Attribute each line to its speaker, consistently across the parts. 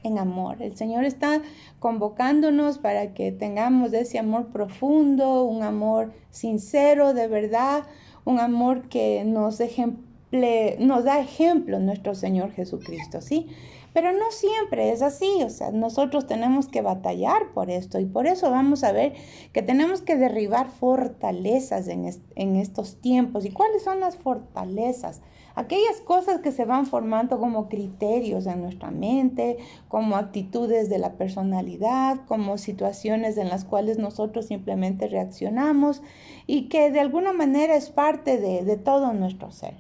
Speaker 1: en amor. El Señor está convocándonos para que tengamos ese amor profundo, un amor sincero, de verdad, un amor que nos da ejemplo nuestro Señor Jesucristo, ¿sí? Pero no siempre es así, o sea, nosotros tenemos que batallar por esto y por eso vamos a ver que tenemos que derribar fortalezas en estos tiempos. ¿Y cuáles son las fortalezas? Aquellas cosas que se van formando como criterios en nuestra mente, como actitudes de la personalidad, como situaciones en las cuales nosotros simplemente reaccionamos y que de alguna manera es parte de todo nuestro ser.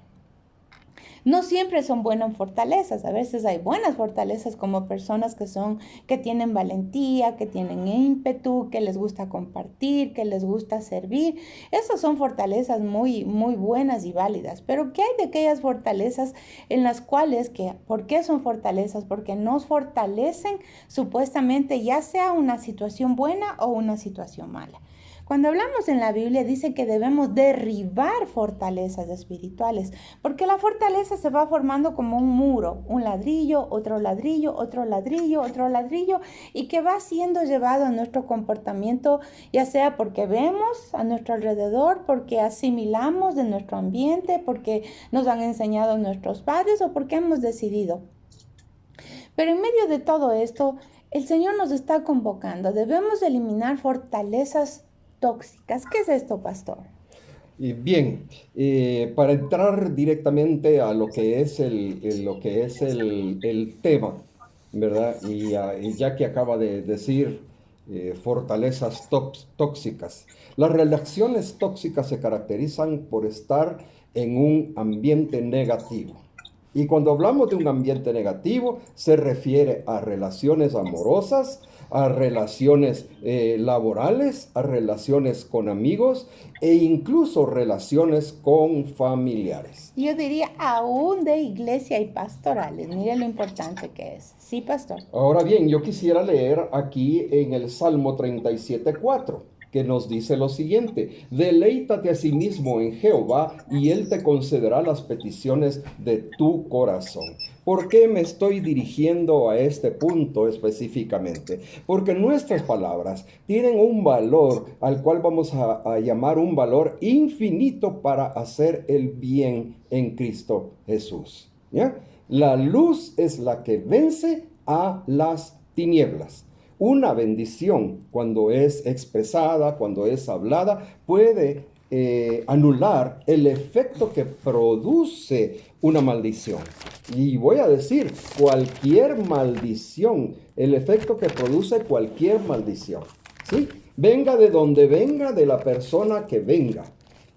Speaker 1: No siempre son buenas fortalezas, a veces hay buenas fortalezas como personas que tienen valentía, que tienen ímpetu, que les gusta compartir, que les gusta servir. Esas son fortalezas muy, muy buenas y válidas. Pero ¿qué hay de aquellas fortalezas en las cuales, por qué son fortalezas? Porque nos fortalecen supuestamente ya sea una situación buena o una situación mala. Cuando hablamos en la Biblia dice que debemos derribar fortalezas espirituales, porque la fortaleza se va formando como un muro, un ladrillo, otro ladrillo, otro ladrillo, otro ladrillo, y que va siendo llevado a nuestro comportamiento, ya sea porque vemos a nuestro alrededor, porque asimilamos de nuestro ambiente, porque nos han enseñado nuestros padres o porque hemos decidido. Pero en medio de todo esto, el Señor nos está convocando. Debemos eliminar fortalezas tóxicas. ¿Qué es esto, pastor?
Speaker 2: Bien, para entrar directamente a lo que es el tema, ¿verdad? Y ya que acaba de decir fortalezas tóxicas, las relaciones tóxicas se caracterizan por estar en un ambiente negativo. Y cuando hablamos de un ambiente negativo, se refiere a relaciones amorosas, a relaciones laborales, a relaciones con amigos e incluso relaciones con familiares.
Speaker 1: Yo diría aún de iglesia y pastorales. Mire lo importante que es. Sí, pastor.
Speaker 2: Ahora bien, yo quisiera leer aquí en el Salmo 37:4, que nos dice lo siguiente: deleítate a sí mismo en Jehová y él te concederá las peticiones de tu corazón. ¿Por qué me estoy dirigiendo a este punto específicamente? Porque nuestras palabras tienen un valor al cual vamos a llamar un valor infinito para hacer el bien en Cristo Jesús. ¿Ya? La luz es la que vence a las tinieblas. Una bendición, cuando es expresada, cuando es hablada, puede anular el efecto que produce una maldición. Y voy a decir, cualquier maldición, el efecto que produce cualquier maldición, ¿sí? Venga de donde venga, de la persona que venga,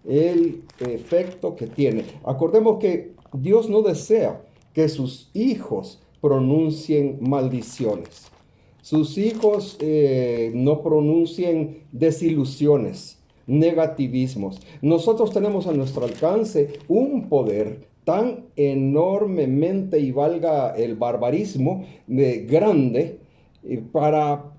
Speaker 2: el efecto que tiene. Acordemos que Dios no desea que sus hijos pronuncien maldiciones. Sus hijos no pronuncien desilusiones, negativismos. Nosotros tenemos a nuestro alcance un poder tan enormemente, y valga el barbarismo, grande para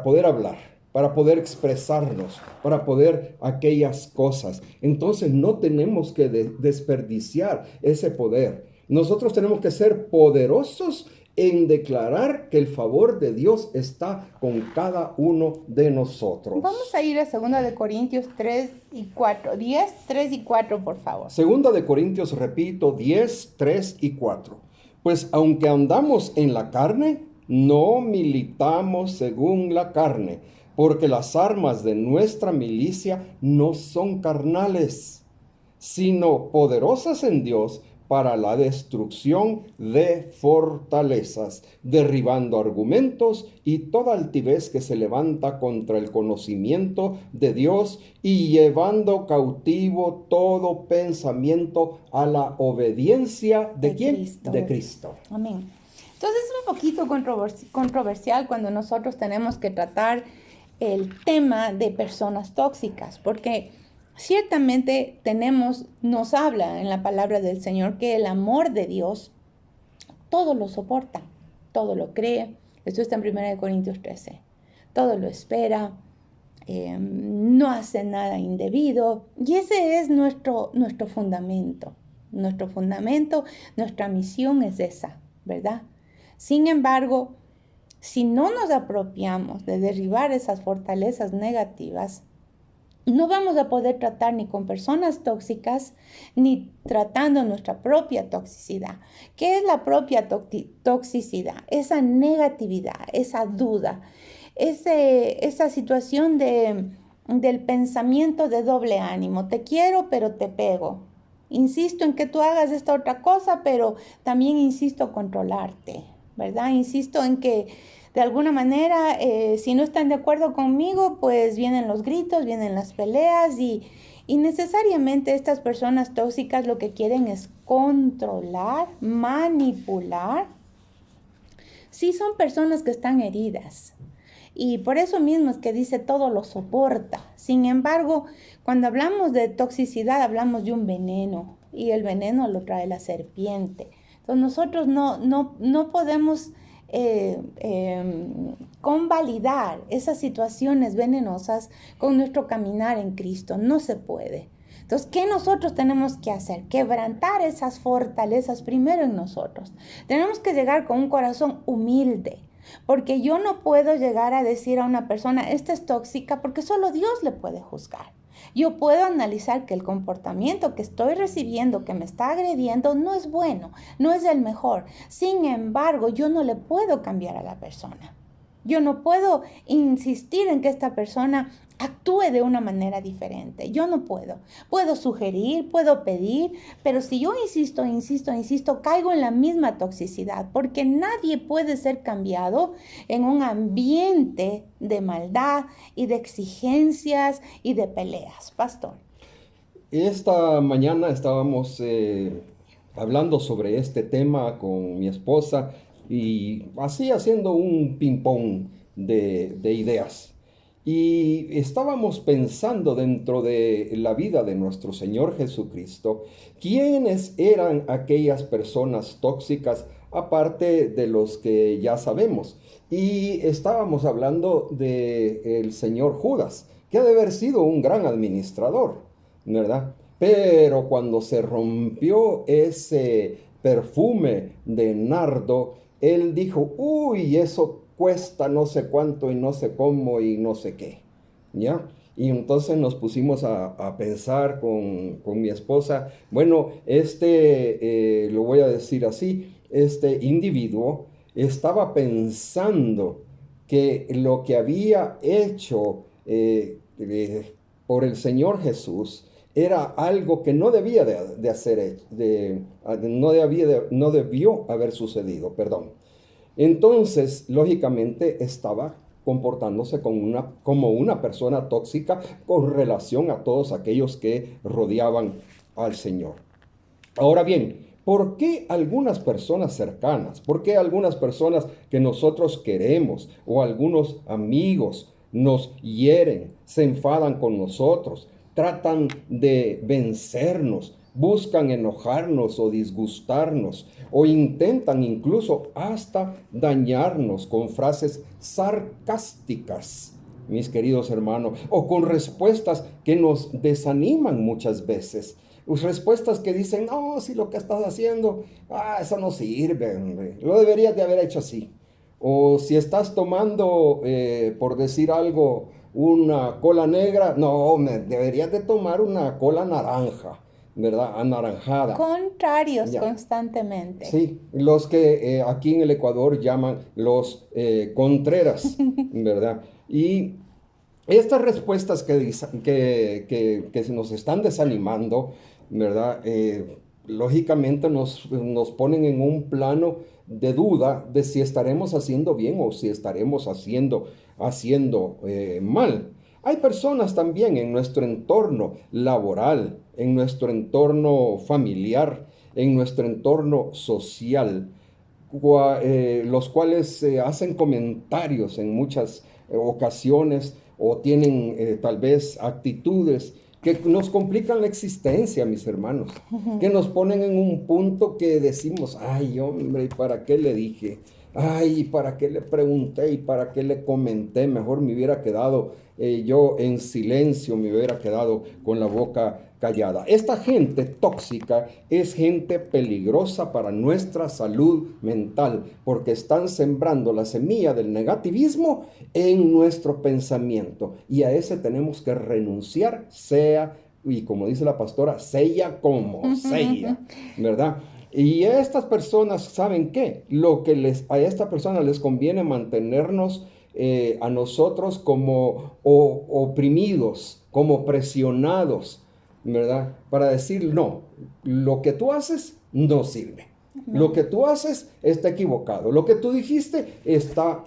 Speaker 2: poder hablar, para poder expresarnos, para poder aquellas cosas. Entonces no tenemos que desperdiciar ese poder. Nosotros tenemos que ser poderosos en declarar que el favor de Dios está con cada uno de
Speaker 1: Vamos
Speaker 2: nosotros.
Speaker 1: a ir a 2 Corintios 3 y 4. 10, 3 y 4, por favor.
Speaker 2: Segunda de Corintios, repito, 10, 3 y 4. Pues aunque andamos en la carne, no militamos según la carne, porque las armas de nuestra milicia no son carnales, sino poderosas en Dios para la destrucción de fortalezas, derribando argumentos y toda altivez que se levanta contra el conocimiento de Dios y llevando cautivo todo pensamiento a la obediencia ¿de
Speaker 1: De
Speaker 2: quién? De
Speaker 1: Cristo.
Speaker 2: Cristo.
Speaker 1: Amén. Entonces es un poquito controversial cuando nosotros tenemos que tratar el tema de personas tóxicas, porque ciertamente nos habla en la palabra del Señor que el amor de Dios todo lo soporta, todo lo cree. Esto está en 1 Corintios 13. Todo lo espera, no hace nada indebido. Y ese es nuestro fundamento. Nuestro fundamento, nuestra misión es esa, ¿verdad? Sin embargo, si no nos apropiamos de derribar esas fortalezas negativas, no vamos a poder tratar ni con personas tóxicas, ni tratando nuestra propia toxicidad. ¿Qué es la propia toxicidad? Esa negatividad, esa duda, esa situación del pensamiento de doble ánimo. Te quiero, pero te pego. Insisto en que tú hagas esta otra cosa, pero también insisto en controlarte, ¿verdad? Insisto en que de alguna manera, si no están de acuerdo conmigo, pues vienen los gritos, vienen las peleas y necesariamente estas personas tóxicas lo que quieren es controlar, manipular. Sí, son personas que están heridas y por eso mismo es que dice todo lo soporta. Sin embargo, cuando hablamos de toxicidad hablamos de un veneno y el veneno lo trae la serpiente. Entonces nosotros no podemos convalidar esas situaciones venenosas con nuestro caminar en Cristo. No se puede. Entonces, ¿qué nosotros tenemos que hacer? Quebrantar esas fortalezas primero en nosotros. Tenemos que llegar con un corazón humilde, porque yo no puedo llegar a decir a una persona, esta es tóxica, porque solo Dios le puede juzgar. Yo puedo analizar que el comportamiento que estoy recibiendo, que me está agrediendo, no es bueno, no es el mejor. Sin embargo, yo no le puedo cambiar a la persona. Yo no puedo insistir en que esta persona actúe de una manera diferente. Yo no puedo. Puedo sugerir, puedo pedir, pero si yo insisto, caigo en la misma toxicidad, porque nadie puede ser cambiado en un ambiente de maldad y de exigencias y de peleas. Pastor.
Speaker 2: Esta mañana estábamos hablando sobre este tema con mi esposa y así haciendo un ping-pong de ideas. Y estábamos pensando dentro de la vida de nuestro Señor Jesucristo, quiénes eran aquellas personas tóxicas, aparte de los que ya sabemos. Y estábamos hablando del Señor Judas, que ha de haber sido un gran administrador, ¿verdad? Pero cuando se rompió ese perfume de nardo, él dijo, uy, eso cuesta no sé cuánto y no sé cómo y no sé qué, ¿ya? Y entonces nos pusimos a pensar con mi esposa, bueno, lo voy a decir así, este individuo estaba pensando que lo que había hecho por el Señor Jesús era algo que no debía de hacer, no debió haber sucedido, perdón. Entonces, lógicamente, estaba comportándose como una persona tóxica con relación a todos aquellos que rodeaban al Señor. Ahora bien, ¿por qué algunas personas cercanas, por qué algunas personas que nosotros queremos o algunos amigos nos hieren, se enfadan con nosotros, tratan de vencernos, buscan enojarnos o disgustarnos o intentan incluso hasta dañarnos con frases sarcásticas, mis queridos hermanos, o con respuestas que nos desaniman muchas veces? Respuestas que dicen, no, si lo que estás haciendo, eso no sirve, hombre, lo deberías de haber hecho así. O si estás tomando, por decir algo, una cola negra, no, deberías de tomar una cola naranja, ¿verdad? Anaranjada.
Speaker 1: Contrarios
Speaker 2: Ya.
Speaker 1: constantemente.
Speaker 2: Sí, los que aquí en el Ecuador llaman los contreras, ¿verdad? Y estas respuestas que se nos están desanimando, ¿verdad? Lógicamente nos ponen en un plano de duda de si estaremos haciendo bien o si estaremos haciendo mal. Hay personas también en nuestro entorno laboral, en nuestro entorno familiar, en nuestro entorno social, los cuales hacen comentarios en muchas ocasiones o tienen tal vez actitudes que nos complican la existencia, mis hermanos, que nos ponen en un punto que decimos, ay hombre, ¿para qué le dije? Ay, ¿para qué le pregunté y para qué le comenté? Mejor me hubiera quedado yo en silencio, me hubiera quedado con la boca callada. Esta gente tóxica es gente peligrosa para nuestra salud mental porque están sembrando la semilla del negativismo en nuestro pensamiento y a ese tenemos que renunciar, sea, y como dice la pastora, sea como sea, ¿verdad? Y estas personas, ¿saben qué? A esta persona les conviene mantenernos a nosotros como oprimidos, como presionados, ¿verdad? Para decir, no, lo que tú haces no sirve. Lo que tú haces está equivocado. Lo que tú dijiste está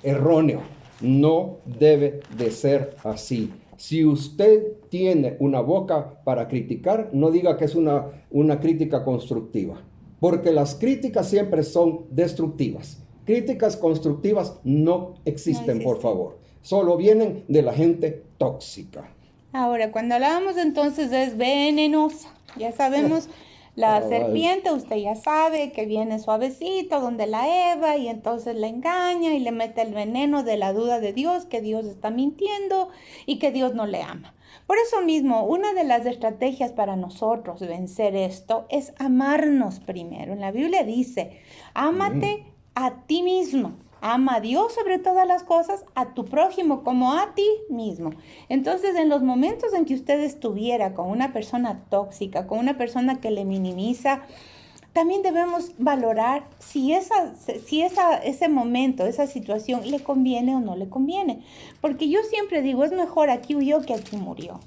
Speaker 2: erróneo. No debe de ser así. Si usted tiene una boca para criticar, no diga que es una crítica constructiva, porque las críticas siempre son destructivas. Críticas constructivas no existen, por favor. Solo vienen de la gente tóxica.
Speaker 1: Ahora, cuando hablábamos entonces es venenosa. Ya sabemos, la serpiente, usted ya sabe que viene suavecito donde la Eva y entonces la engaña y le mete el veneno de la duda de Dios, que Dios está mintiendo y que Dios no le ama. Por eso mismo, una de las estrategias para nosotros vencer esto es amarnos primero. En la Biblia dice, ámate a ti mismo. Ama a Dios sobre todas las cosas, a tu prójimo como a ti mismo. Entonces, en los momentos en que usted estuviera con una persona tóxica, con una persona que le minimiza, también debemos valorar si ese momento, esa situación le conviene o no le conviene. Porque yo siempre digo, es mejor aquí huyó que aquí murió.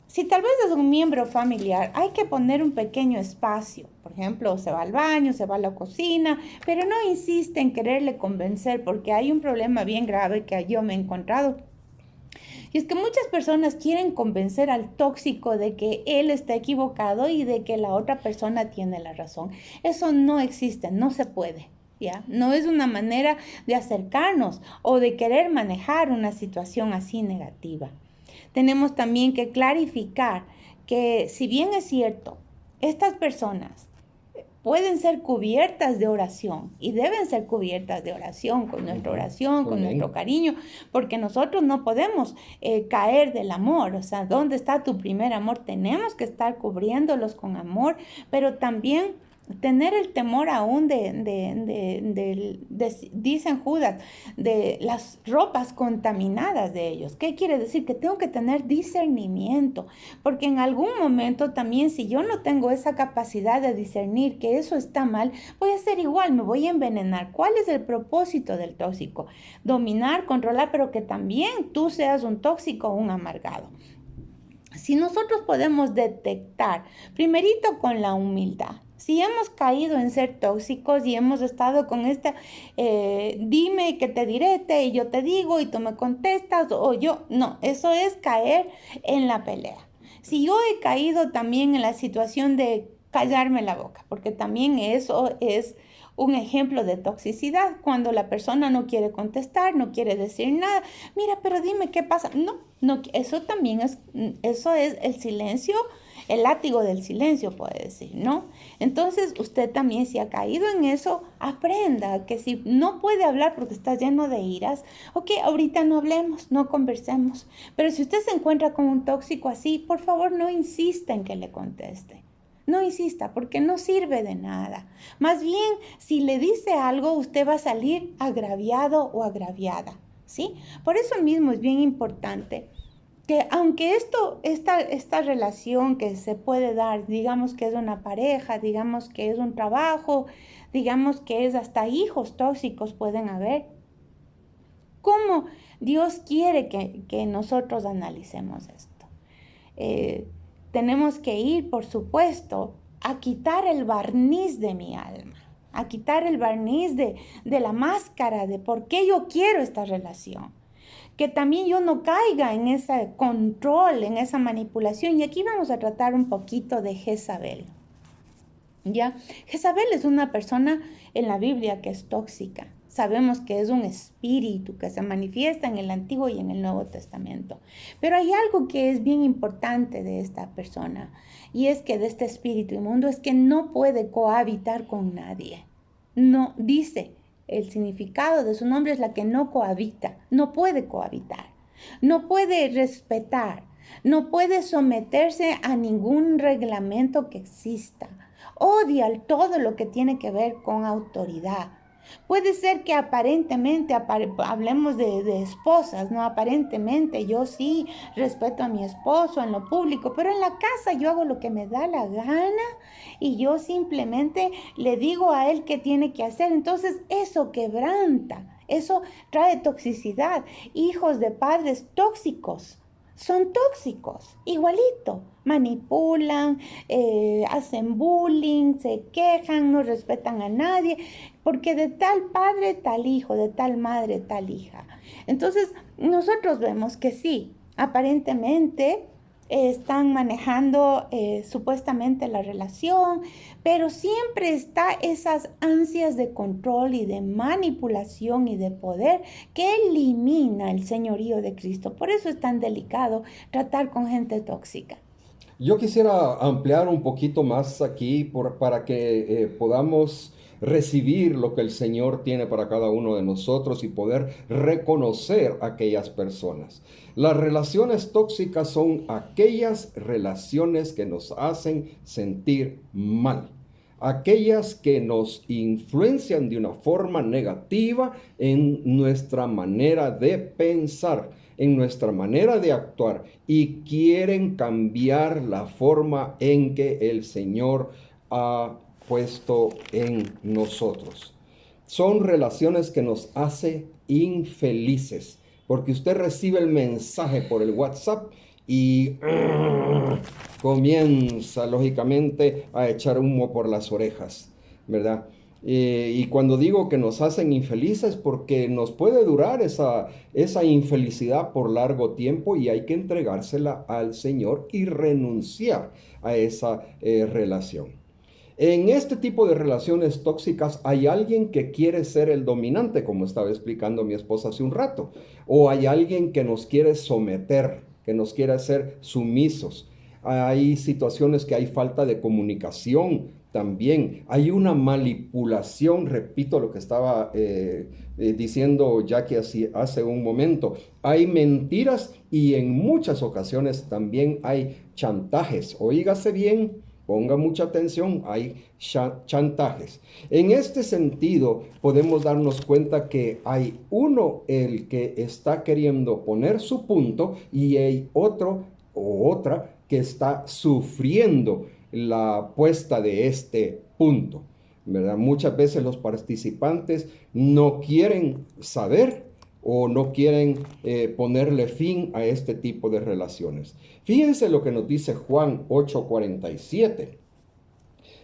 Speaker 1: Si tal vez es un miembro familiar, hay que poner un pequeño espacio. Por ejemplo, se va al baño, se va a la cocina, pero no insiste en quererle convencer porque hay un problema bien grave que yo me he encontrado. Y es que muchas personas quieren convencer al tóxico de que él está equivocado y de que la otra persona tiene la razón. Eso no existe, no se puede. ¿Ya? No es una manera de acercarnos o de querer manejar una situación así negativa. Tenemos también que clarificar que si bien es cierto, estas personas pueden ser cubiertas de oración y deben ser cubiertas de oración, con nuestra oración, con nuestro cariño, porque nosotros no podemos caer del amor. O sea, ¿dónde está tu primer amor? Tenemos que estar cubriéndolos con amor, pero también tener el temor aún dicen Judas, de las ropas contaminadas de ellos. ¿Qué quiere decir? Que tengo que tener discernimiento, porque en algún momento también si yo no tengo esa capacidad de discernir que eso está mal, voy a hacer igual, me voy a envenenar. ¿Cuál es el propósito del tóxico? Dominar, controlar, pero que también tú seas un tóxico o un amargado. Si nosotros podemos detectar, primerito con la humildad, si hemos caído en ser tóxicos y hemos estado con dime que te diré, y yo te digo y tú me contestas, o yo, no, eso es caer en la pelea. Si yo he caído también en la situación de callarme la boca, porque también eso es un ejemplo de toxicidad, cuando la persona no quiere contestar, no quiere decir nada, mira, pero dime qué pasa. No, eso también eso es el silencio, el látigo del silencio, puede decir, ¿no? Entonces, usted también, si ha caído en eso, aprenda que si no puede hablar porque está lleno de iras, ok, ahorita no hablemos, no conversemos. Pero si usted se encuentra con un tóxico así, por favor, no insista en que le conteste. No insista, porque no sirve de nada. Más bien, si le dice algo, usted va a salir agraviado o agraviada, ¿sí? Por eso mismo es bien importante que aunque esta relación que se puede dar, digamos que es una pareja, digamos que es un trabajo, digamos que es hasta hijos tóxicos pueden haber, ¿cómo Dios quiere que nosotros analicemos esto? Tenemos que ir, por supuesto, a quitar el barniz de mi alma, a quitar el barniz de la máscara de por qué yo quiero esta relación. Que también yo no caiga en ese control, en esa manipulación. Y aquí vamos a tratar un poquito de Jezabel. ¿Ya? Jezabel es una persona en la Biblia que es tóxica. Sabemos que es un espíritu que se manifiesta en el Antiguo y en el Nuevo Testamento. Pero hay algo que es bien importante de esta persona, y es que de este espíritu inmundo es que no puede cohabitar con nadie. No dice, el significado de su nombre es la que no cohabita, no puede cohabitar, no puede respetar, no puede someterse a ningún reglamento que exista. Odia todo lo que tiene que ver con autoridad. Puede ser que aparentemente, hablemos de esposas, ¿no? Aparentemente yo sí respeto a mi esposo en lo público, pero en la casa yo hago lo que me da la gana y yo simplemente le digo a él qué tiene que hacer. Entonces eso quebranta, eso trae toxicidad. Hijos de padres tóxicos. Son tóxicos, igualito. Manipulan, hacen bullying, se quejan, no respetan a nadie, porque de tal padre, tal hijo, de tal madre, tal hija. Entonces, nosotros vemos que sí, aparentemente están manejando supuestamente la relación, pero siempre está esas ansias de control y de manipulación y de poder que elimina el señorío de Cristo. Por eso es tan delicado tratar con gente tóxica.
Speaker 2: Yo quisiera ampliar un poquito más aquí para que podamos recibir lo que el Señor tiene para cada uno de nosotros y poder reconocer a aquellas personas. Las relaciones tóxicas son aquellas relaciones que nos hacen sentir mal, aquellas que nos influencian de una forma negativa en nuestra manera de pensar, en nuestra manera de actuar, y quieren cambiar la forma en que el Señor ha puesto en nosotros. Son relaciones que nos hacen infelices, porque usted recibe el mensaje por el WhatsApp y comienza lógicamente a echar humo por las orejas, ¿verdad? Y cuando digo que nos hacen infelices, porque nos puede durar esa infelicidad por largo tiempo y hay que entregársela al Señor y renunciar a esa relación. En este tipo de relaciones tóxicas hay alguien que quiere ser el dominante, como estaba explicando mi esposa hace un rato, o hay alguien que nos quiere someter, que nos quiere hacer sumisos. Hay situaciones que hay falta de comunicación también. Hay una manipulación, repito lo que estaba diciendo Jackie hace un momento. Hay mentiras y en muchas ocasiones también hay chantajes. Oígase bien. Ponga mucha atención, hay chantajes. En este sentido, podemos darnos cuenta que hay uno el que está queriendo poner su punto y hay otro o otra que está sufriendo la puesta de este punto, ¿verdad? Muchas veces los participantes no quieren saber o no quieren ponerle fin a este tipo de relaciones. Fíjense lo que nos dice Juan 8:47.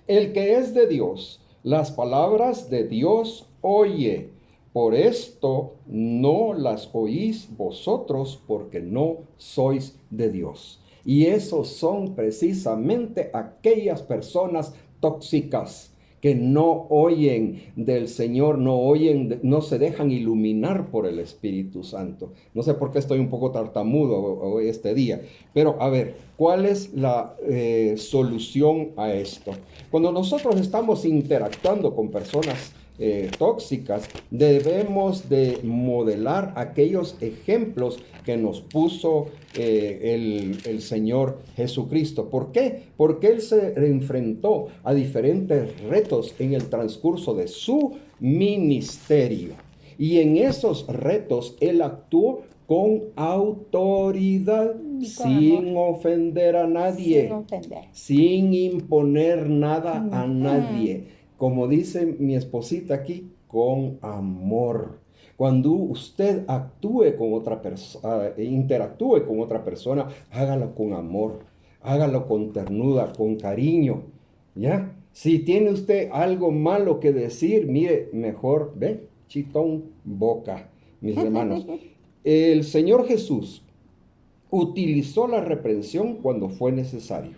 Speaker 2: El que es de Dios, las palabras de Dios oye. Por esto no las oís vosotros, porque no sois de Dios. Y esos son precisamente aquellas personas tóxicas que no oyen del Señor, no oyen, no se dejan iluminar por el Espíritu Santo. No sé por qué estoy un poco tartamudo este día, pero a ver, ¿cuál es la solución a esto? Cuando nosotros estamos interactuando con personas tóxicas, debemos de modelar aquellos ejemplos que nos puso el Señor Jesucristo. ¿Por qué? Porque Él se enfrentó a diferentes retos en el transcurso de su ministerio. Y en esos retos Él actuó con autoridad, sin ofender a nadie, sin imponer nada a nadie. Como dice mi esposita aquí, con amor. Cuando usted actúe con otra persona, interactúe con otra persona, hágalo con amor, hágalo con ternura, con cariño, ¿ya? Si tiene usted algo malo que decir, mire, mejor, ve, chitón, boca, mis hermanos. El Señor Jesús utilizó la reprensión cuando fue necesario,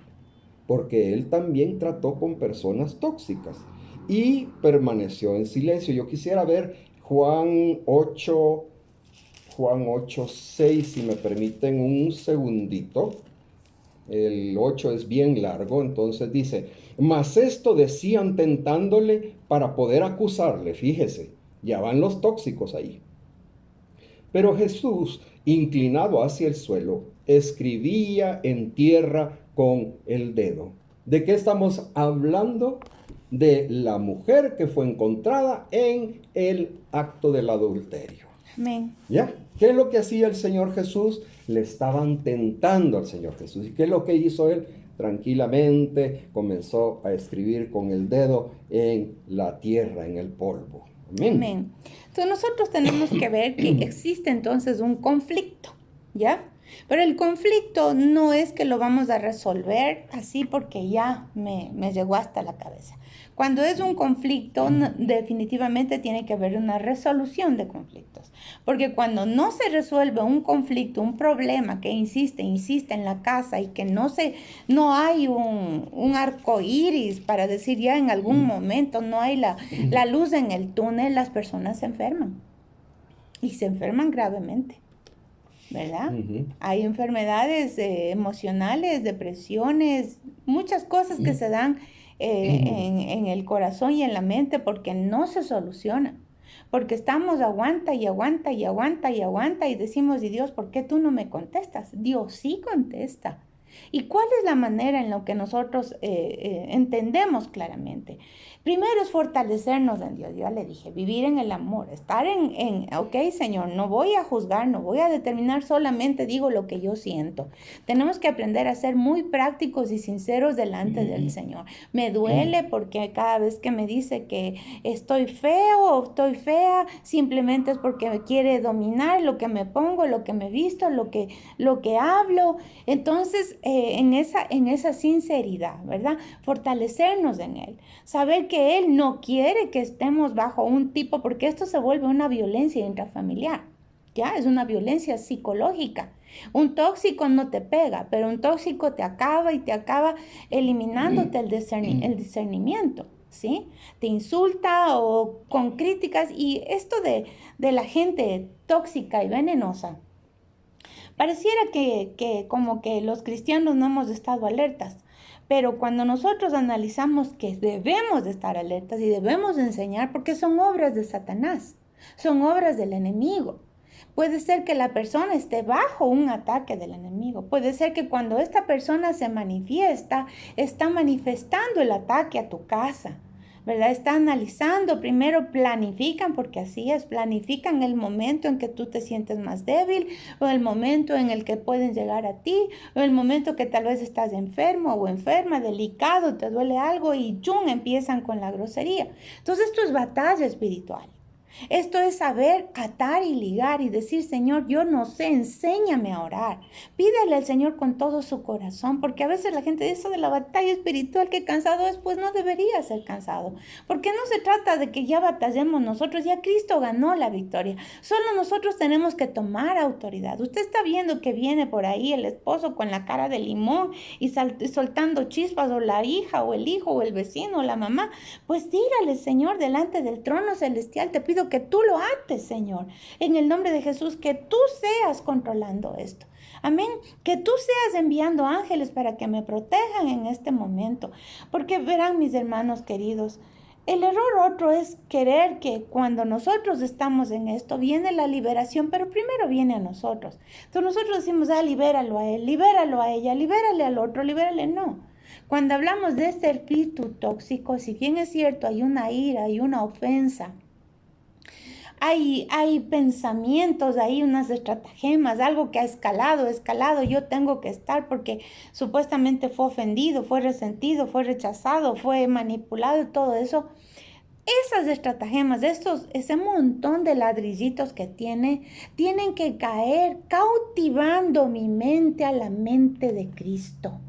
Speaker 2: porque Él también trató con personas tóxicas y permaneció en silencio. Yo quisiera ver Juan 8, 6, si me permiten un segundito. El 8 es bien largo, entonces dice, mas esto decían tentándole para poder acusarle, fíjese, ya van los tóxicos ahí. Pero Jesús, inclinado hacia el suelo, escribía en tierra con el dedo. ¿De qué estamos hablando? De la mujer que fue encontrada en el acto del adulterio.
Speaker 1: Amén.
Speaker 2: ¿Ya? ¿Qué es lo que hacía el Señor Jesús? Le estaban tentando al Señor Jesús. ¿Y qué es lo que hizo él? Tranquilamente comenzó a escribir con el dedo en la tierra, en el polvo. Amén.
Speaker 1: Amén. Entonces nosotros tenemos que ver que existe entonces un conflicto, ¿ya? Pero el conflicto no es que lo vamos a resolver así porque ya me llegó hasta la cabeza. Cuando es un conflicto, definitivamente tiene que haber una resolución de conflictos. Porque cuando no se resuelve un conflicto, un problema que insiste en la casa y que no hay un arco iris para decir ya en algún momento, no hay la luz en el túnel, las personas se enferman. Y se enferman gravemente, ¿verdad? Hay enfermedades emocionales, depresiones, muchas cosas que se dan en el corazón y en la mente porque no se solucionan. Porque estamos aguanta y aguanta y aguanta y aguanta y decimos, y Dios, ¿por qué tú no me contestas? Dios sí contesta. ¿Y cuál es la manera en la que nosotros entendemos claramente? Primero es fortalecernos en Dios. Yo ya le dije, vivir en el amor, estar ok, Señor, no voy a juzgar, no voy a determinar, solamente digo lo que yo siento. Tenemos que aprender a ser muy prácticos y sinceros delante del Señor. Me duele porque cada vez que me dice que estoy feo o estoy fea, simplemente es porque me quiere dominar lo que me pongo, lo que me visto, lo que hablo. Entonces, en esa sinceridad, ¿verdad? Fortalecernos en Él. Saber que Él no quiere que estemos bajo un tipo, porque esto se vuelve una violencia intrafamiliar. ¿Ya? Es una violencia psicológica. Un tóxico no te pega, pero un tóxico te acaba y te acaba eliminándote el discernimiento, ¿sí? Te insulta o con críticas. Y esto de la gente tóxica y venenosa, pareciera que como que los cristianos no hemos estado alertas. Pero cuando nosotros analizamos que debemos de estar alertas y debemos de enseñar, porque son obras de Satanás, son obras del enemigo. Puede ser que la persona esté bajo un ataque del enemigo. Puede ser que cuando esta persona se manifiesta, está manifestando el ataque a tu casa, ¿verdad? Está analizando, primero planifican, porque así es, planifican el momento en que tú te sientes más débil, o el momento en el que pueden llegar a ti, o el momento que tal vez estás enfermo o enferma, delicado, te duele algo y ¡chum! Empiezan con la grosería. Entonces esto es batalla espiritual. Esto es saber atar y ligar y decir, Señor, yo no sé, enséñame a orar. Pídele al Señor con todo su corazón, porque a veces la gente dice de la batalla espiritual, que cansado es, pues no debería ser cansado. Porque no se trata de que ya batallemos nosotros, ya Cristo ganó la victoria. Solo nosotros tenemos que tomar autoridad. Usted está viendo que viene por ahí el esposo con la cara de limón y soltando chispas, o la hija, o el hijo, o el vecino, o la mamá. Pues dígale, Señor, delante del trono celestial, te pido que tú lo ates, Señor, en el nombre de Jesús, que tú seas controlando esto. Amén. Que tú seas enviando ángeles para que me protejan en este momento. Porque verán, mis hermanos queridos, el error otro es querer que cuando nosotros estamos en esto viene la liberación, pero primero viene a nosotros. Entonces nosotros decimos, libéralo a él, libéralo a ella, libérale al otro, libérale. No. Cuando hablamos de este espíritu tóxico, si bien es cierto, hay una ira, hay una ofensa, hay pensamientos, hay unas estratagemas, algo que ha escalado, yo tengo que estar porque supuestamente fue ofendido, fue resentido, fue rechazado, fue manipulado, todo eso. Esas estratagemas, ese montón de ladrillitos que tienen que caer cautivando mi mente a la mente de Cristo.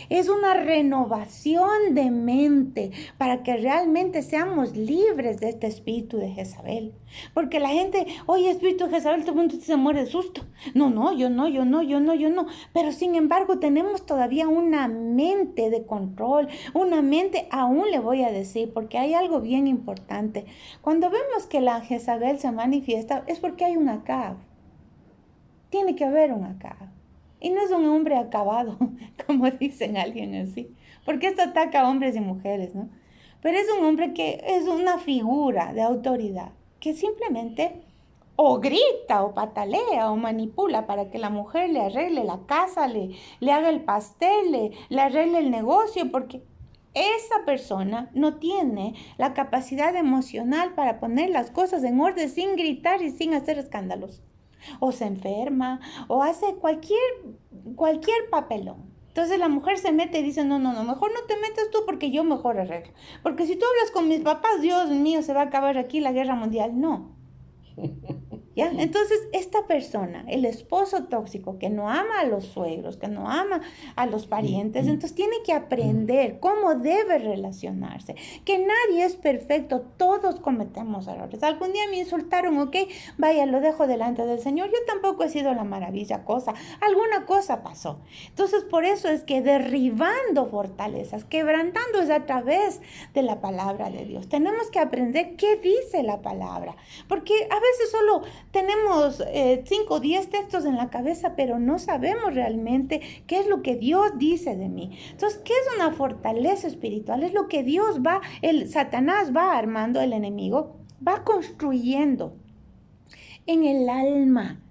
Speaker 1: Es una renovación de mente para que realmente seamos libres de este espíritu de Jezabel. Porque la gente, oye, espíritu de Jezabel, todo el mundo se muere de susto. No, yo no. Pero sin embargo tenemos todavía una mente de control, una mente, aún le voy a decir, porque hay algo bien importante. Cuando vemos que la Jezabel se manifiesta, es porque hay un Acab. Tiene que haber un Acab. Y no es un hombre acabado, como dicen alguien así. Porque esto ataca a hombres y mujeres, ¿no? pero es un hombre que es una figura de autoridad, que simplemente o grita o patalea o manipula para que la mujer le arregle la casa, le haga el pastel, le arregle el negocio, porque esa persona no tiene la capacidad emocional para poner las cosas en orden sin gritar y sin hacer escándalos. O se enferma o hace cualquier papelón. Entonces la mujer se mete y dice, no, no, no, mejor no te metas tú porque yo mejor arreglo. Porque si tú hablas con mis papás, Dios mío, se va a acabar aquí la guerra mundial. No. ¿Ya? Entonces, esta persona, el esposo tóxico que no ama a los suegros, que no ama a los parientes, entonces tiene que aprender cómo debe relacionarse, que nadie es perfecto, todos cometemos errores. Algún día me insultaron, ok, vaya, lo dejo delante del Señor, yo tampoco he sido la maravilla cosa, alguna cosa pasó. Entonces, por eso es que derribando fortalezas, quebrantando es a través de la palabra de Dios. Tenemos que aprender qué dice la palabra, porque a veces solo tenemos 5 o 10 textos en la cabeza, pero no sabemos realmente qué es lo que Dios dice de mí. Entonces, ¿qué es una fortaleza espiritual? Es lo que Dios Satanás va armando, el enemigo, va construyendo en el alma,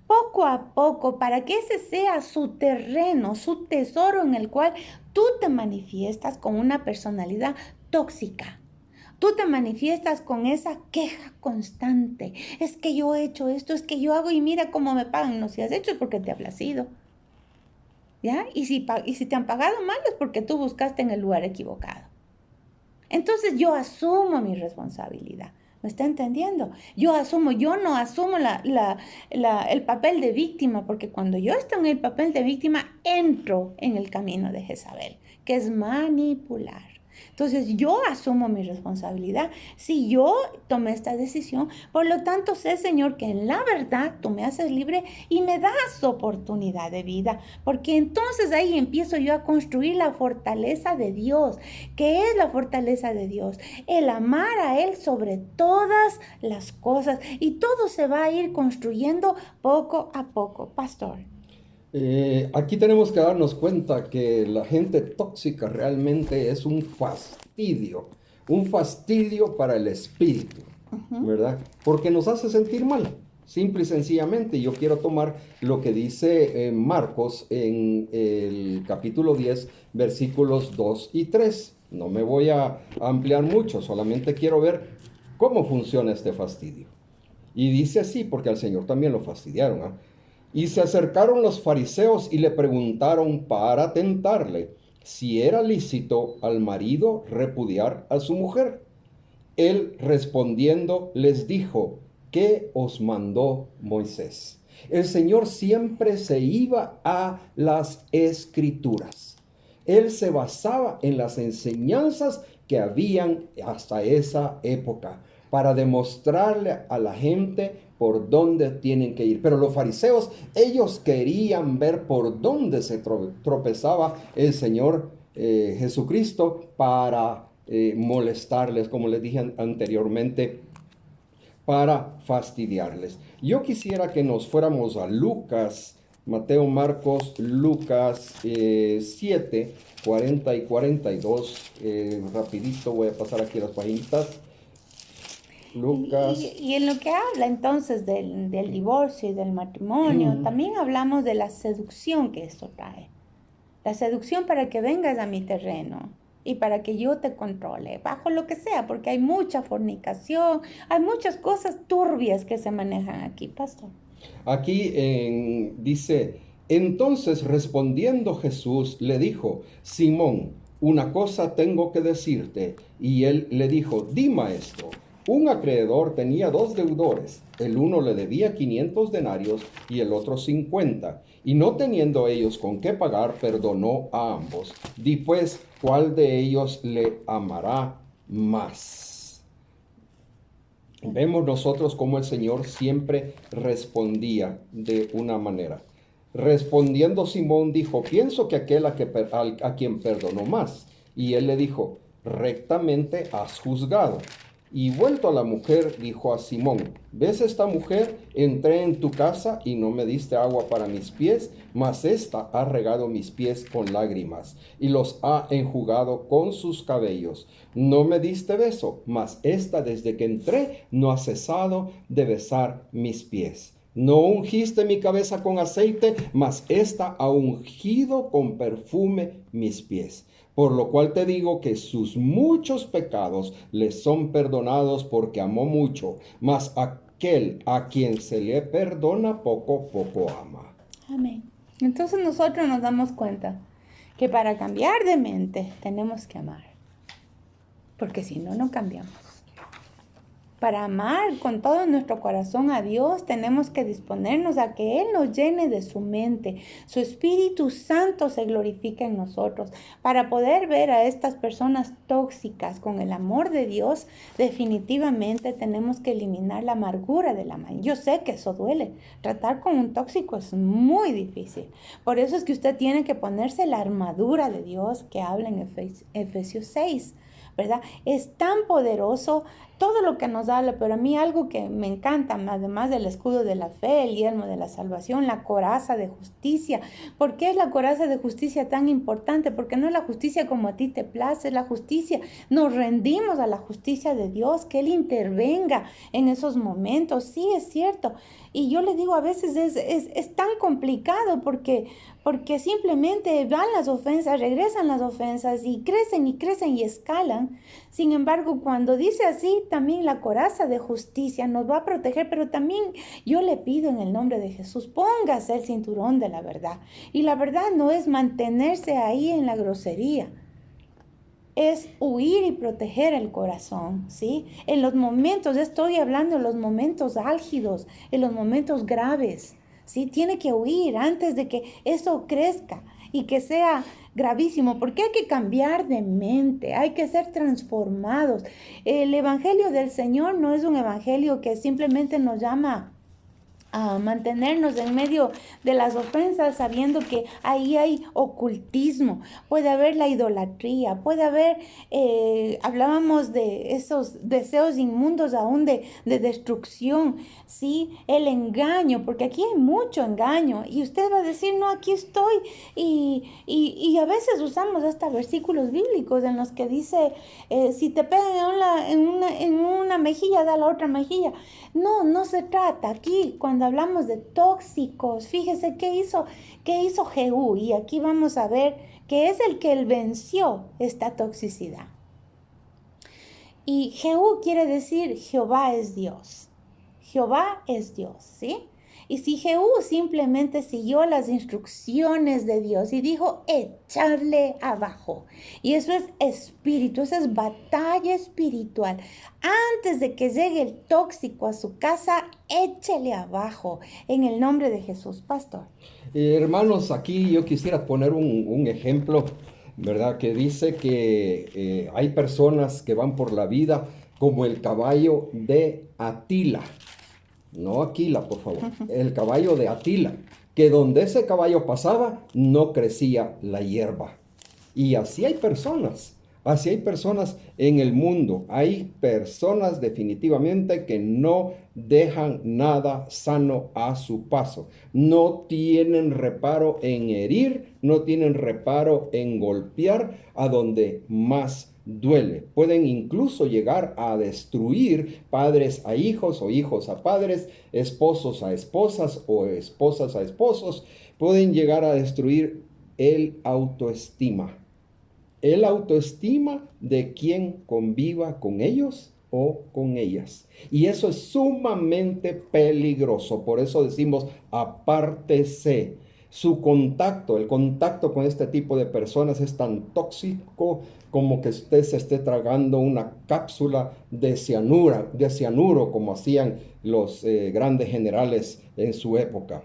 Speaker 1: poco a poco, para que ese sea su terreno, su tesoro en el cual tú te manifiestas con una personalidad tóxica. Tú te manifiestas con esa queja constante. Es que yo he hecho esto, es que yo hago y mira cómo me pagan. No, si has hecho es porque te ha placido. ¿Ya? Y si te han pagado mal es porque tú buscaste en el lugar equivocado. Entonces yo asumo mi responsabilidad. ¿Me está entendiendo? Yo no asumo el papel de víctima, porque cuando yo estoy en el papel de víctima, entro en el camino de Jezabel, que es manipular. Entonces yo asumo mi responsabilidad. Si yo tomé esta decisión, por lo tanto sé, Señor, que en la verdad tú me haces libre y me das oportunidad de vida, porque entonces ahí empiezo yo a construir la fortaleza de Dios. ¿Qué es la fortaleza de Dios? El amar a Él sobre todas las cosas, y todo se va a ir construyendo poco a poco, pastor.
Speaker 2: Aquí tenemos que darnos cuenta que la gente tóxica realmente es un fastidio para el espíritu, ¿verdad? Porque nos hace sentir mal, simple y sencillamente. Yo quiero tomar lo que dice Marcos en el capítulo 10, versículos 2 y 3. No me voy a ampliar mucho, solamente quiero ver cómo funciona este fastidio. Y dice así, porque al Señor también lo fastidiaron, ¿ah? Y se acercaron los fariseos y le preguntaron para tentarle si era lícito al marido repudiar a su mujer. Él respondiendo les dijo, ¿qué os mandó Moisés? El Señor siempre se iba a las escrituras. Él se basaba en las enseñanzas que habían hasta esa época para demostrarle a la gente por dónde tienen que ir. Pero los fariseos, ellos querían ver por dónde se tropezaba el Señor Jesucristo para molestarles, como les dije anteriormente, para fastidiarles. Yo quisiera que nos fuéramos a Lucas, Mateo, Marcos, Lucas 7, 40 y 42. Rapidito voy a pasar aquí las páginas. Lucas.
Speaker 1: Y en lo que habla entonces del divorcio y del matrimonio, también hablamos de la seducción que esto trae. La seducción para que vengas a mi terreno y para que yo te controle, bajo lo que sea, porque hay mucha fornicación, hay muchas cosas turbias que se manejan aquí, pastor.
Speaker 2: Aquí dice, entonces respondiendo Jesús le dijo, Simón, una cosa tengo que decirte. Y él le dijo, di, maestro. Un acreedor tenía 2 deudores. El uno le debía 500 denarios y el otro 50. Y no teniendo ellos con qué pagar, perdonó a ambos. Di pues, ¿cuál de ellos le amará más? Vemos nosotros cómo el Señor siempre respondía de una manera. Respondiendo Simón dijo, pienso que aquel a quien perdonó más. Y él le dijo, rectamente has juzgado. Y vuelto a la mujer, dijo a Simón: ¿ves esta mujer? Entré en tu casa y no me diste agua para mis pies, mas ésta ha regado mis pies con lágrimas y los ha enjugado con sus cabellos. No me diste beso, mas ésta desde que entré no ha cesado de besar mis pies. No ungiste mi cabeza con aceite, mas ésta ha ungido con perfume mis pies. Por lo cual te digo que sus muchos pecados le son perdonados porque amó mucho, mas aquel a quien se le perdona poco, poco ama.
Speaker 1: Amén. Entonces nosotros nos damos cuenta que para cambiar de mente tenemos que amar, porque si no, no cambiamos. Para amar con todo nuestro corazón a Dios, tenemos que disponernos a que Él nos llene de su mente. Su Espíritu Santo se glorifica en nosotros. Para poder ver a estas personas tóxicas con el amor de Dios, definitivamente tenemos que eliminar la amargura de la mente. Yo sé que eso duele. Tratar con un tóxico es muy difícil. Por eso es que usted tiene que ponerse la armadura de Dios que habla en Efesios 6. ¿Verdad? Es tan poderoso todo lo que nos habla, pero a mí algo que me encanta, además del escudo de la fe, el yelmo de la salvación, la coraza de justicia. ¿Por qué es la coraza de justicia tan importante? Porque no es la justicia como a ti te place, es la justicia. Nos rendimos a la justicia de Dios, que Él intervenga en esos momentos. Sí, es cierto. Y yo le digo, a veces es tan complicado porque simplemente van las ofensas, regresan las ofensas y crecen y escalan. Sin embargo, cuando dice así, también la coraza de justicia nos va a proteger, pero también yo le pido en el nombre de Jesús, póngase el cinturón de la verdad. Y la verdad no es mantenerse ahí en la grosería, es huir y proteger el corazón, ¿sí? En los momentos, estoy hablando de los momentos álgidos, en los momentos graves, ¿sí? Tiene que huir antes de que eso crezca y que sea gravísimo, porque hay que cambiar de mente, hay que ser transformados. El evangelio del Señor no es un evangelio que simplemente nos llama a mantenernos en medio de las ofensas, sabiendo que ahí hay ocultismo, puede haber la idolatría, puede haber, hablábamos de esos deseos inmundos aún de destrucción, ¿sí? El engaño, porque aquí hay mucho engaño y usted va a decir, no, aquí estoy, y a veces usamos hasta versículos bíblicos en los que dice, si te pegan en una mejilla, da la otra mejilla. No se trata aquí, cuando hablamos de tóxicos, fíjese qué hizo Jehú, y aquí vamos a ver que es el que él venció esta toxicidad. Y Jehú quiere decir Jehová es Dios. Jehová es Dios, ¿sí? Y si Jehú simplemente siguió las instrucciones de Dios y dijo, echarle abajo. Y eso es espíritu, eso es batalla espiritual. Antes de que llegue el tóxico a su casa, échele abajo. En el nombre de Jesús, pastor.
Speaker 2: Hermanos, aquí yo quisiera poner un ejemplo, ¿verdad? Que dice que hay personas que van por la vida como el caballo de Atila. No Aquila, por favor. El caballo de Atila. Que donde ese caballo pasaba, no crecía la hierba. Y así hay personas. Así hay personas en el mundo. Hay personas definitivamente que no dejan nada sano a su paso. No tienen reparo en herir, no tienen reparo en golpear a donde más duele. Pueden incluso llegar a destruir padres a hijos o hijos a padres, esposos a esposas o esposas a esposos. Pueden llegar a destruir el autoestima. El autoestima de quien conviva con ellos o con ellas. Y eso es sumamente peligroso. Por eso decimos, apártese. Su contacto, el contacto con este tipo de personas es tan tóxico como que usted se esté tragando una cápsula de cianuro, como hacían los grandes generales en su época.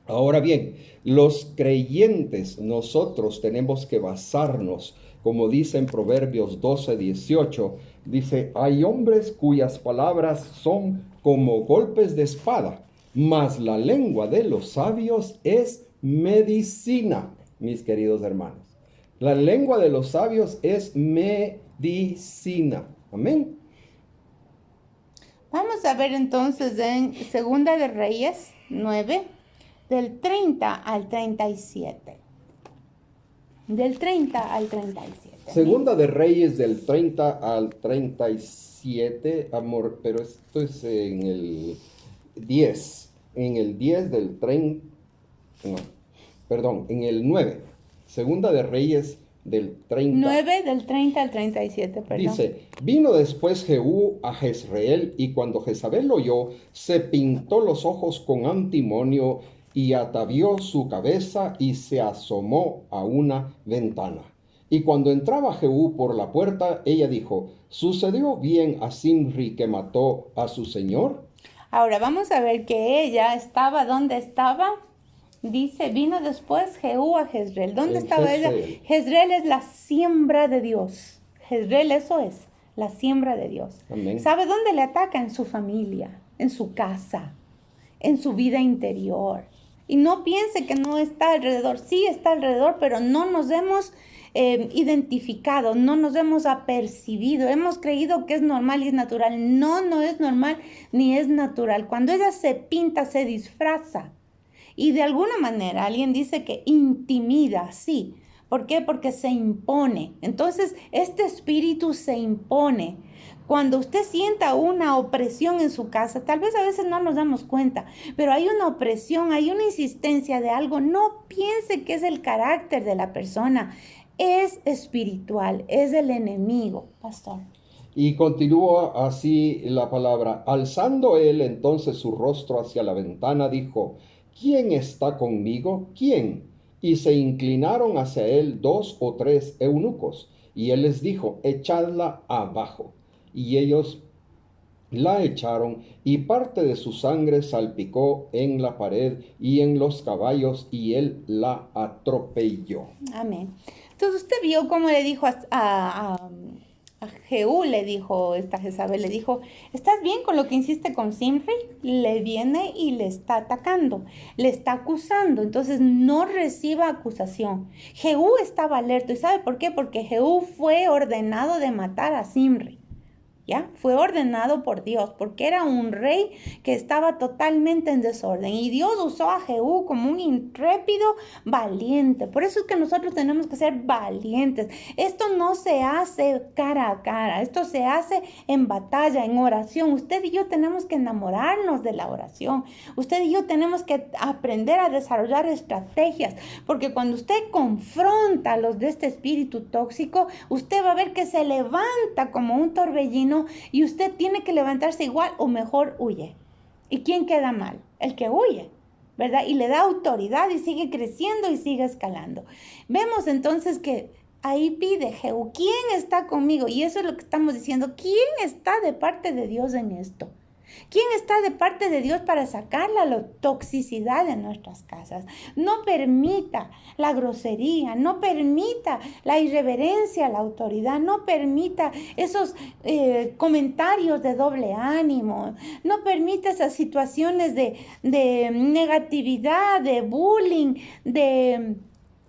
Speaker 2: Ahora bien, los creyentes, nosotros tenemos que basarnos, como dice en Proverbios 12:18, dice, hay hombres cuyas palabras son como golpes de espada, mas la lengua de los sabios es medicina, mis queridos hermanos. La lengua de los sabios es medicina. Amén.
Speaker 1: Vamos a ver entonces en Segunda de Reyes 9, del 30 al 37. Del 30 al 37.
Speaker 2: Segunda de Reyes del 30 al 37, amor, pero esto es en el 10. En el 10 del 30, no, perdón, en el 9. Segunda de Reyes del 30.
Speaker 1: 9 del 30 al 37, perdón.
Speaker 2: Dice, vino después Jehú a Jezreel, y cuando Jezabel lo oyó, se pintó los ojos con antimonio y atavió su cabeza y se asomó a una ventana. Y cuando entraba Jehú por la puerta, ella dijo, ¿sucedió bien a Zimri que mató a su señor?
Speaker 1: Ahora vamos a ver que ella estaba donde estaba. Dice, vino después Jehú a Jezreel. ¿Dónde estaba ella? Jezreel es la siembra de Dios. Jezreel, eso es, la siembra de Dios.
Speaker 2: Amén.
Speaker 1: ¿Sabe dónde le ataca? En su familia, en su casa, en su vida interior. Y no piense que no está alrededor. Sí está alrededor, pero no nos hemos identificado, no nos hemos apercibido. Hemos creído que es normal y es natural. No, no es normal ni es natural. Cuando ella se pinta, se disfraza. Y de alguna manera alguien dice que intimida, sí. ¿Por qué? Porque se impone. Entonces, este espíritu se impone. Cuando usted sienta una opresión en su casa, tal vez a veces no nos damos cuenta, pero hay una opresión, hay una insistencia de algo. No piense que es el carácter de la persona. Es espiritual, es el enemigo, pastor.
Speaker 2: Y continúa así la palabra. Alzando él entonces su rostro hacia la ventana, dijo, ¿quién está conmigo? ¿Quién? Y se inclinaron hacia él 2 o 3 eunucos. Y él les dijo, echadla abajo. Y ellos la echaron, y parte de su sangre salpicó en la pared y en los caballos, y él la atropelló.
Speaker 1: Amén. Entonces usted vio cómo le dijo a Jehú, le dijo esta Jezabel, le dijo, ¿estás bien con lo que hiciste con Zimri? Le viene y le está atacando, le está acusando, entonces no reciba acusación. Jehú estaba alerta, ¿y sabe por qué? Porque Jehú fue ordenado de matar a Zimri. ¿Ya? Fue ordenado por Dios, porque era un rey que estaba totalmente en desorden. Y Dios usó a Jehú como un intrépido valiente. Por eso es que nosotros tenemos que ser valientes. Esto no se hace cara a cara, esto se hace en batalla, en oración. Usted y yo tenemos que enamorarnos de la oración. Usted y yo tenemos que aprender a desarrollar estrategias, porque cuando usted confronta a los de este espíritu tóxico, usted va a ver que se levanta como un torbellino y usted tiene que levantarse igual o mejor huye. ¿Y quién queda mal? El que huye, ¿verdad? Y le da autoridad y sigue creciendo y sigue escalando. Vemos entonces que ahí pide Jehú, ¿quién está conmigo? Y eso es lo que estamos diciendo. ¿Quién está de parte de Dios en esto? ¿Quién está de parte de Dios para sacar la toxicidad de nuestras casas? No permita la grosería, no permita la irreverencia a la autoridad, no permita esos comentarios de doble ánimo, no permita esas situaciones de negatividad, de bullying, de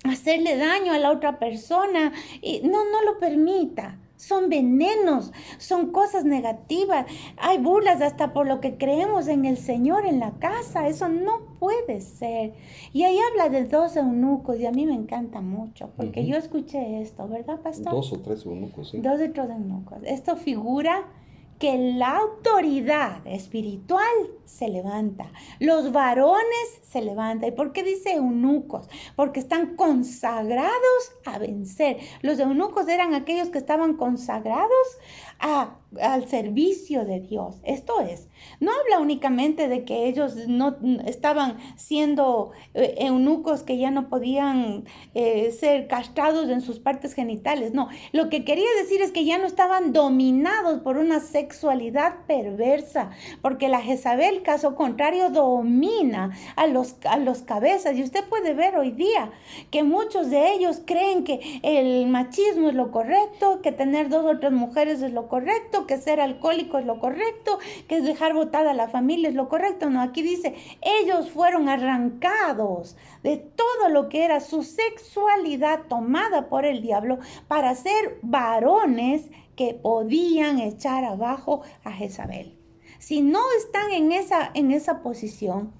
Speaker 1: hacerle daño a la otra persona. Y no lo permita. Son venenos, son cosas negativas. Hay burlas hasta por lo que creemos en el Señor en la casa. Eso no puede ser. Y ahí habla de 2 eunucos y a mí me encanta mucho porque yo escuché esto, ¿verdad, pastor?
Speaker 2: 2 o 3 eunucos, sí.
Speaker 1: 2 o 3 eunucos. Esto figura que la autoridad espiritual se levanta, los varones se levantan. ¿Y por qué dice eunucos? Porque están consagrados a vencer. Los eunucos eran aquellos que estaban consagrados al servicio de Dios. Esto es, no habla únicamente de que ellos no estaban siendo eunucos que ya no podían ser castrados en sus partes genitales. No, lo que quería decir es que ya no estaban dominados por una sexualidad perversa, porque la Jezabel, caso contrario, domina a los cabezas. Y usted puede ver hoy día que muchos de ellos creen que el machismo es lo correcto, que tener 2 o 3 mujeres es lo correcto, que ser alcohólico es lo correcto, que es dejar botada a la familia es lo correcto. No, aquí dice, ellos fueron arrancados de todo lo que era su sexualidad tomada por el diablo para ser varones que podían echar abajo a Jezabel. Si no están en esa posición,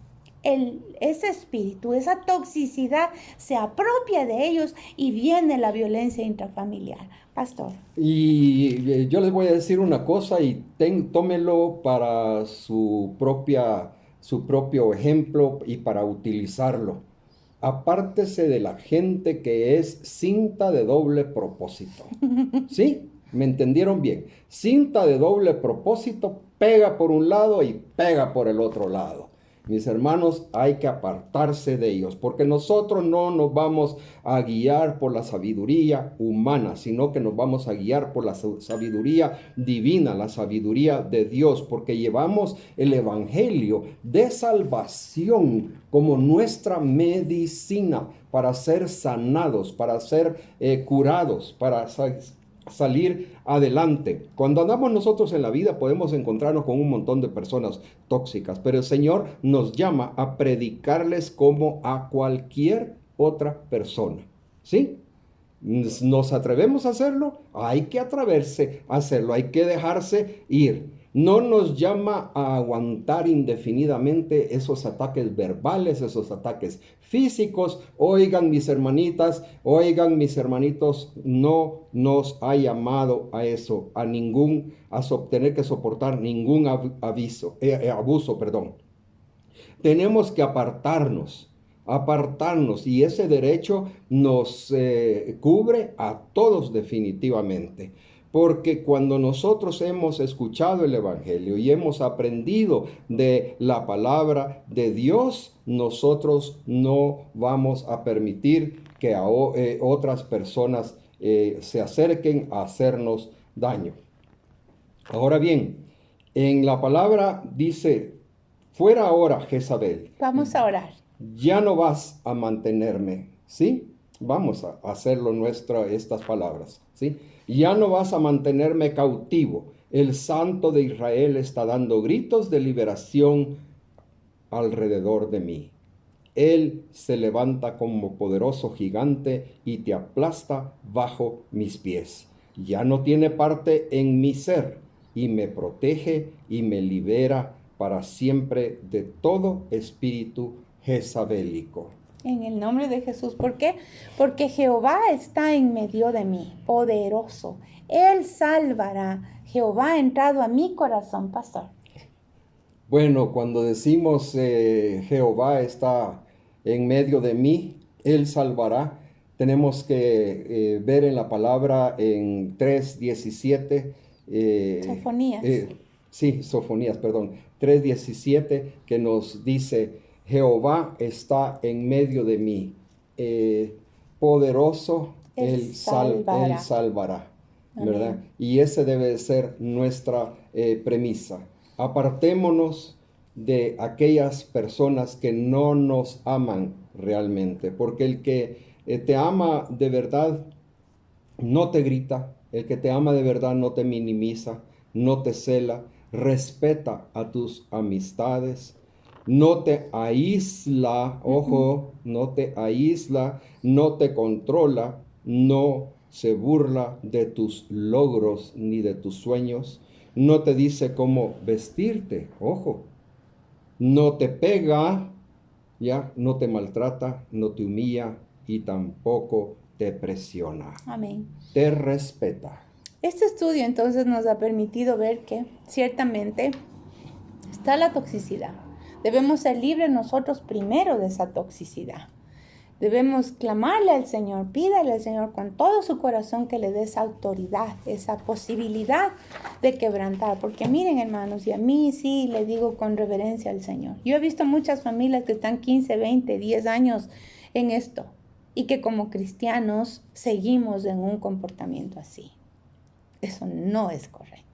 Speaker 1: ese espíritu, esa toxicidad se apropia de ellos y viene la violencia intrafamiliar. Pastor.
Speaker 2: Y yo les voy a decir una cosa y tómelo para su propio ejemplo y para utilizarlo. Apártese de la gente que es cinta de doble propósito. ¿Sí? ¿Me entendieron bien? Cinta de doble propósito, pega por un lado y pega por el otro lado. Mis hermanos, hay que apartarse de ellos, porque nosotros no nos vamos a guiar por la sabiduría humana, sino que nos vamos a guiar por la sabiduría divina, la sabiduría de Dios, porque llevamos el evangelio de salvación como nuestra medicina para ser sanados, para ser curados, para salir adelante. Cuando andamos nosotros en la vida podemos encontrarnos con un montón de personas tóxicas, pero el Señor nos llama a predicarles como a cualquier otra persona. ¿Sí? ¿Nos atrevemos a hacerlo? Hay que atreverse a hacerlo, hay que dejarse ir. No nos llama a aguantar indefinidamente esos ataques verbales, esos ataques físicos. Oigan, mis hermanitas, oigan, mis hermanitos, no nos ha llamado a eso, a tener que soportar ningún abuso, perdón. Tenemos que apartarnos, y ese derecho nos cubre a todos definitivamente. Porque cuando nosotros hemos escuchado el evangelio y hemos aprendido de la palabra de Dios, nosotros no vamos a permitir que otras personas se acerquen a hacernos daño. Ahora bien, en la palabra dice: fuera ahora, Jezabel.
Speaker 1: Vamos a orar.
Speaker 2: Ya no vas a mantenerme, ¿sí? Vamos a hacerlo estas palabras, ¿sí? Ya no vas a mantenerme cautivo. El Santo de Israel está dando gritos de liberación alrededor de mí. Él se levanta como poderoso gigante y te aplasta bajo mis pies. Ya no tiene parte en mi ser y me protege y me libera para siempre de todo espíritu jezabélico.
Speaker 1: En el nombre de Jesús. ¿Por qué? Porque Jehová está en medio de mí, poderoso. Él salvará. Jehová ha entrado a mi corazón, pastor.
Speaker 2: Bueno, cuando decimos Jehová está en medio de mí, Él salvará, tenemos que ver en la palabra en 3:17.
Speaker 1: Sofonías.
Speaker 2: Sofonías, perdón. 3:17 que nos dice: Jehová está en medio de mí, poderoso, Él salvará, ¿verdad? Amén. Y ese debe ser nuestra premisa. Apartémonos de aquellas personas que no nos aman realmente, porque el que te ama de verdad no te grita, el que te ama de verdad no te minimiza, no te cela, respeta a tus amistades, no te aísla, ojo, no te aísla, no te controla, no se burla de tus logros ni de tus sueños, no te dice cómo vestirte, ojo, no te pega, ya, no te maltrata, no te humilla y tampoco te presiona.
Speaker 1: Amén.
Speaker 2: Te respeta.
Speaker 1: Este estudio entonces nos ha permitido ver que ciertamente está la toxicidad. Debemos ser libres nosotros primero de esa toxicidad. Debemos clamarle al Señor, pídale al Señor con todo su corazón que le dé esa autoridad, esa posibilidad de quebrantar. Porque miren, hermanos, y a mí sí le digo con reverencia al Señor. Yo he visto muchas familias que están 15, 20, 10 años en esto y que como cristianos seguimos en un comportamiento así. Eso no es correcto.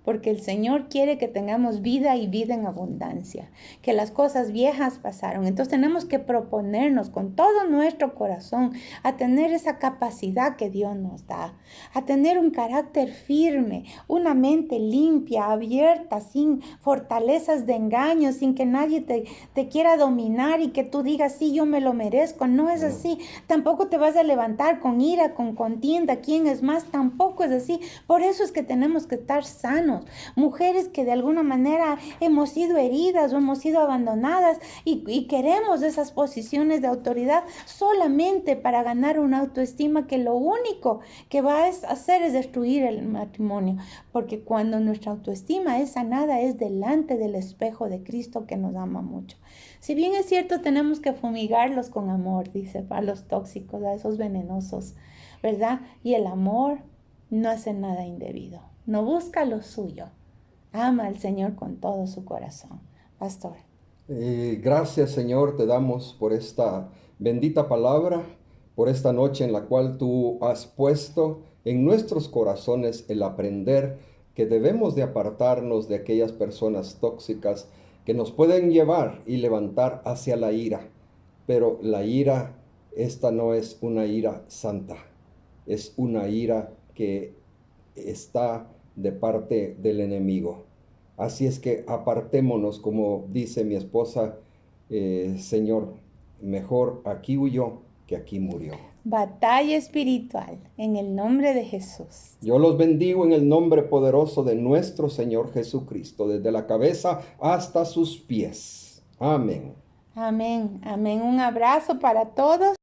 Speaker 1: Porque el Señor quiere que tengamos vida y vida en abundancia, que las cosas viejas pasaron. Entonces tenemos que proponernos con todo nuestro corazón a tener esa capacidad que Dios nos da, a tener un carácter firme, una mente limpia, abierta, sin fortalezas de engaño, sin que nadie te quiera dominar y que tú digas, sí, yo me lo merezco. No es así. Tampoco te vas a levantar con ira, con contienda. ¿Quién es más? Tampoco es así. Por eso es que tenemos que estar sanos. hermanos, mujeres que de alguna manera hemos sido heridas o hemos sido abandonadas y queremos esas posiciones de autoridad solamente para ganar una autoestima que lo único que va a hacer es destruir el matrimonio, porque cuando nuestra autoestima es sanada es delante del espejo de Cristo que nos ama mucho. Si bien es cierto, tenemos que fumigarlos con amor, dice, a los tóxicos, a esos venenosos, ¿verdad? Y el amor no hace nada indebido, no busca lo suyo, ama al Señor con todo su corazón. Pastor.
Speaker 2: Gracias, Señor, te damos por esta bendita palabra, por esta noche en la cual tú has puesto en nuestros corazones el aprender que debemos de apartarnos de aquellas personas tóxicas que nos pueden llevar y levantar hacia la ira. Pero la ira, esta no es una ira santa, es una ira que está de parte del enemigo. Así es que apartémonos, como dice mi esposa, Señor, mejor aquí huyó que aquí murió.
Speaker 1: Batalla espiritual en el nombre de Jesús.
Speaker 2: Yo los bendigo en el nombre poderoso de nuestro Señor Jesucristo, desde la cabeza hasta sus pies. Amén.
Speaker 1: Amén, amén. Un abrazo para todos.